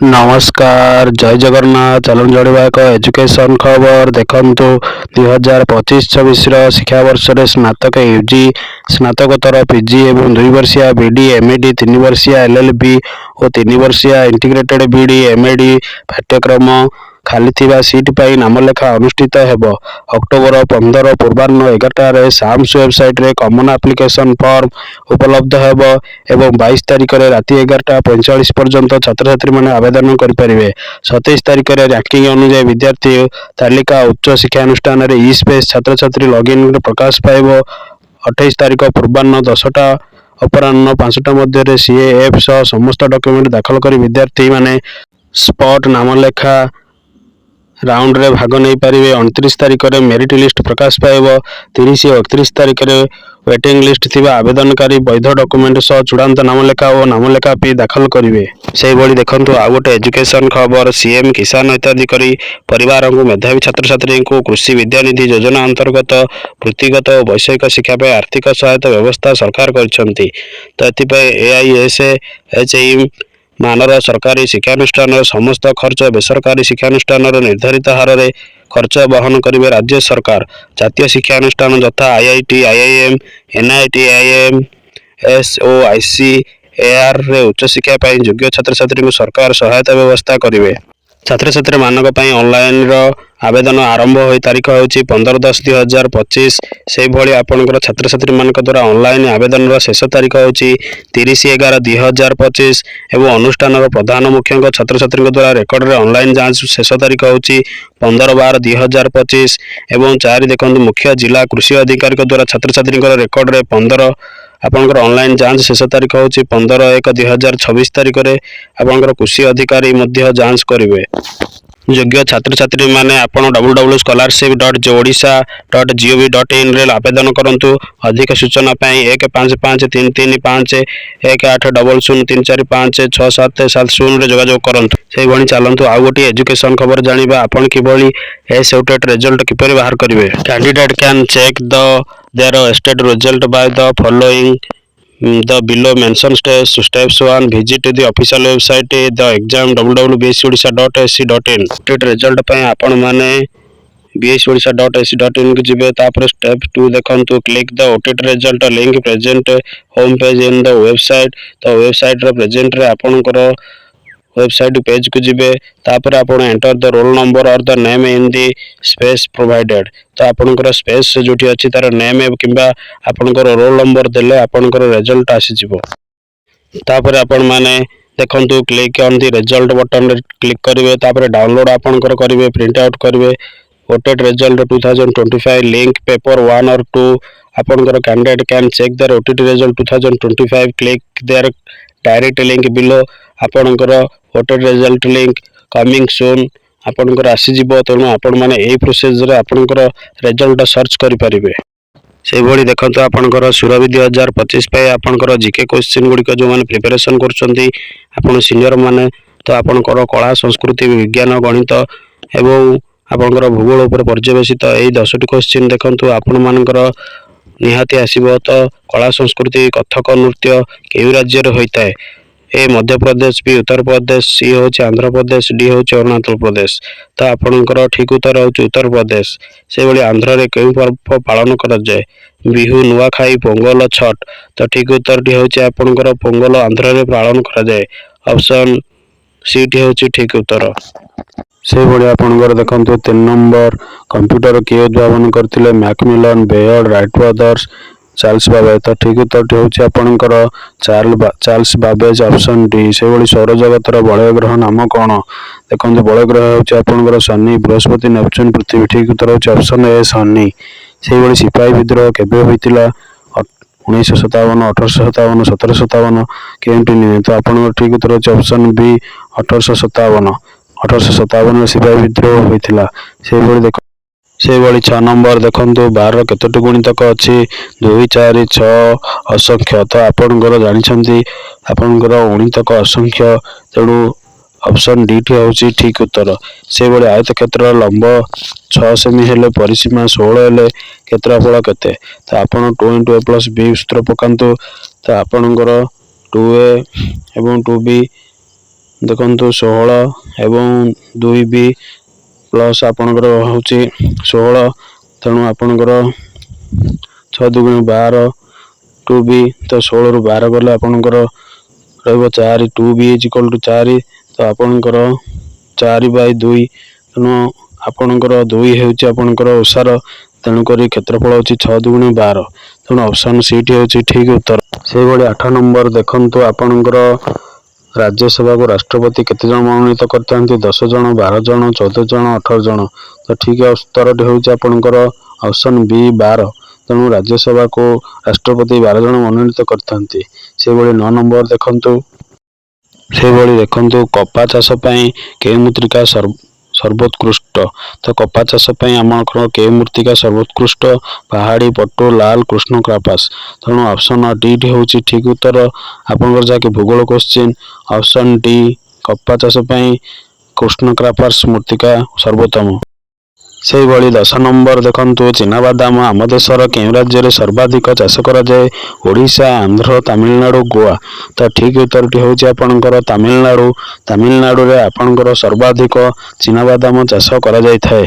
नमस्कार जय जगन्नाथ चलन जोड़ा एक एजुकेशन खबर देखु 2025-26 शिक्षावर्ष स्नातक यूजी स्नातकोत्तर पीजी एवं 2 वर्षिया बीडी एमएडी 3 वर्षिया एलएलबी और 3 वर्षिया इंटीग्रेटेड बीडी एमएडी पाठ्यक्रम खाली थिबा सीट पाई नामलेखा अनुष्ठित हेबो। अक्टोबर 15 पूर्वाह्न 11 साम्स वेबसाइट रे कॉमन एप्लिकेशन फॉर्म उपलब्ध हेबो एवं 22 तारिख रे राति 11:45 पर्यंत छात्र छात्री माने आवेदन करि परिबे। 27 तारिख रे रैंकिंग अनुसार विद्यार्थी तालिका उच्च शिक्षा अनुष्ठान रे ई स्पेस छात्र छात्री लॉगिन रे प्रकाश पाइबो। 28 तारिख पूर्वाह्न 10टा अपराह्न 5टा मध्य रे सीएएफ सह समस्त डॉक्यूमेंट दाखल करी विद्यार्थी माने स्पॉट नामलेखा राउंड रे भाग नहीं पारे। 29 तारिख रे मेरिट लिस्ट प्रकाश पाइब। 30 और 31 तारिख रे वेटिंग लिस्ट थिबा आवेदनकारी वैध डॉक्यूमेंट सह चूड़ांत नामलेखा और नामलेखा फी दाखल करिवे। सेहि भली देखंतु आ गोटे एजुकेशन खबर सीएम किसान इत्यादि करी परिवार को मेधावी छात्र छात्री को कृषि विद्यानिधि योजना अंतर्गत वृत्तिगत और वैषयिक शिक्षा पे आर्थिक सहायता व्यवस्था सरकार करछंती। तो एथि एआईएसएचईएम मानर सरकारी शिक्षानुष्ठान समस्त खर्च बेसरकारी शिक्षानुष्ठान निर्धारित हार में खर्च बहन करेंगे राज्य सरकार। जातीय शिक्षानुष्ठान यथा आईआईटी आईआईएम एनआईटी आईएम एसओआईसीएआर रे उच्च शिक्षा योग्य छात्र छात्री को सरकार सहायता व्यवस्था करेंगे। छात्र छात्री मानक ऑनलाइन आवेदन आरंभ हो तारीख हूँ 15/10/2025। से भली आपणकर छात्र छात्री मानक द्वारा ऑनलाइन आवेदन शेष तारीख हूँ 30/11/2025 एवं अनुष्ठान प्रधान मुख्य छात्र छात्री द्वारा रेकर्ड रे ऑनलाइन जांच शेष तारीख हूँ 15/12/2025 एवं 4 देखते मुख्य जिला कृषि अधिकारी द्वारा छात्र छात्री रेकर्ड रे 15 आपंकर ऑनलाइन जांच शेष तारीख हूँ 15/1/2026 तारीख में आपंकर कृषि अधिकारी जांच करेंगे। योग्य छात्र छात्री माने आपण www.scholarship.odisha.gov.in रे आवेदन करंतु। अधिक सूचना पाई 1553351800345670 रे जोगाजोग करंतु। सेहि भणी चलंतु आ गोटी एजुकेशन खबर जानिबा आपण किभली एसएटेट रिजल्ट किपरि बाहर करिवे। Candidate can check their state result by the following the below mentioned steps. 1 visit the official website the exam www.bsodisha.ac.in state result पय आपण माने bsodisha.ac.in को जिबे। तापर स्टेप 2 देखंतु click the OTT result link present home page in the website. तो website रे present रे आपणकर वेबसाइट पेज को जिबे। तापर आपण एंटर द रोल नंबर और the name in the space provided. तो आपणकर स्पेस जोठी अछि तार नेम किबा आपणकर रोल नंबर देले आपणकर रिजल्ट आसी जिवो। तापर आपण माने देखंतु click on the result button रे क्लिक करिवे। तापर डाउनलोड आपणकर करिवे प्रिंट आउट करिवे OTT रिजल्ट 2025 लिंक पेपर 1 और 2। आपणकर candidate can check their OTT result 2025 click their direct link below. आपणकर OTT result link coming soon आपणकर आसी जिवो। तेणु आपण माने एई प्रोसेस रे आपणकर रिजल्ट सर्च करि परिबे। से भली देखंतु आपणकर सुरभि 2025 पे आपणकर जीके क्वेश्चन गुडी जो माने प्रिपरेशन करछंती आपण सीनियर माने तो आपणकर कला संस्कृति विज्ञान गणित एवं आपणकर भूगोल ऊपर पर्यवेसित एई 10टी क्वेश्चन देखंतु आपण मानकर निहाती आसीबो। तो कला संस्कृति कथक नृत्य केउ राज्य रे होइताय। ए मध्य प्रदेश बी उत्तर प्रदेश सी होची आंध्र प्रदेश डी होची अरुणाचल प्रदेश। तो आपणकर ठीक उत्तर होची उत्तर प्रदेश। से भली आंध्र रे केउ पर्व पालन करा जाय बिहू नुआखाई पोंगल छठ। तो ठीक उत्तर टी होची आपणकर पोंगल आंध्र रे पालन करा जाय। ऑप्शन सी टी होची ठीक उत्तर। से भली आपणकर देखंतु 3 नंबर कंप्यूटर के उद्भावन करथिले Macmillan Baird Wright brothers Charles Babbage. तो ठीक उत्तर होची आपणकर चार्ल्स बाबेज ऑप्शन डी। से भली सौर जगतर बलय ग्रह नाम कोन देखंतु बलय ग्रह होची आपणकर शनि बृहस्पति नेपच्यून पृथ्वी। ठीक उत्तर होची ऑप्शन ए शनि। से भली सिपाही विद्रोह केबे होइतिला 1957 1857 1757 केंटी नि। तो आपणकर ठीक उत्तर होची ऑप्शन बी 1857 सिपाही विद्रोह होइतिला। से भली देख से भली 6 नंबर देखंतु 12 केतोटी गुणितक अछि 2 4 6 असंख्य। तो आपणकर जानिछंती आपणकर गुणितक असंख्य तेणु ऑप्शन डी टी होची ठीक उत्तर। से भली आयत क्षेत्र लंब 6 सेमी हेले परिसीमा 16 हेले क्षेत्रफल केते। तो आपण 2 * a + b सूत्र पकांतु। तो आपणकर 2a एवं 2b ଦେଖନ୍ତୁ 16 ଏବଂ 2b ପ୍ଲସ୍ ଆପଣଙ୍କର ହେଉଛି 16, ତେଣୁ ଆପଣଙ୍କର 6 ଦୁଗୁଣେ 12 2b, ତ 16ରୁ 12 ଗଲେ ଆପଣଙ୍କର ରହିବ 4, 2b = 4, ତ ଆପଣଙ୍କର 4/2, ତେଣୁ ଆପଣଙ୍କର 2 ହେଉଛି ଆପଣଙ୍କର ଓସାର, ତେଣୁକରି କ୍ଷେତ୍ରଫଳ ହେଉଛି 6 ଦୁଗୁଣେ 12, ତେଣୁ ଅପସନ୍ ସିଟି ହେଉଛି ଠିକ୍ ଉତ୍ତର। ସେହିଭଳି 8 ନମ୍ବର ଦେଖନ୍ତୁ ଆପଣଙ୍କର ରାଜ୍ୟସଭାକୁ ରାଷ୍ଟ୍ରପତି କେତେ ଜଣ ମନୋନୀତ କରିଥାନ୍ତି? 10 ଜଣ, 12 ଜଣ, 14 ଜଣ, 18 ଜଣ। ତ ଠିକ୍ ଉତ୍ତରଟି ହେଉଛି ଆପଣଙ୍କର ଅପସନ୍ ବି 12, ତେଣୁ ରାଜ୍ୟସଭାକୁ ରାଷ୍ଟ୍ରପତି 12 ଜଣ ମନୋନୀତ କରିଥାନ୍ତି। ସେହିଭଳି 9 ନମ୍ବର ଦେଖନ୍ତୁ କପା ଚାଷ ପାଇଁ କେଉଁ ମୃତ୍ତିକା ସର୍ବୋତ୍କୃଷ୍ଟ? ତ କପା ଚାଷ ପାଇଁ ଆମର କେଉଁ ମୃତ୍ତିକା ସର୍ବୋତ୍କୃଷ୍ଟ? ପାହାଡ଼ି, ପଟୁ, ଲାଲ, କୃଷ୍ଣ କାର୍ପାସ୍। ତେଣୁ ଅପସନ୍ ଡି ହେଉଛି ଠିକ୍ ଉତ୍ତର ଆପଣଙ୍କର, ଯାହାକି ଭୂଗୋଳ କୋଶ୍ଚିନ୍। ଅପସନ୍ ଡି, କପା ଚାଷ ପାଇଁ କୃଷ୍ଣ କାର୍ପାସ୍ ମୃତ୍ତିକା ସର୍ବୋତ୍ତମ। ସେହିଭଳି 10 ନମ୍ବର ଦେଖନ୍ତୁ ଚିନାବାଦାମ ଆମ ଦେଶର କେଉଁ ରାଜ୍ୟରେ ସର୍ବାଧିକ ଚାଷ କରାଯାଏ? ଓଡ଼ିଶା, ଆନ୍ଧ୍ର, ତାମିଲନାଡୁ, ଗୋଆ। ତ ଠିକ୍ ଉତ୍ତରଟି ହେଉଛି ଆପଣଙ୍କର ତାମିଲନାଡୁ। ତାମିଲନାଡୁରେ ଆପଣଙ୍କର ସର୍ବାଧିକ ଚିନାବାଦାମ ଚାଷ କରାଯାଇଥାଏ।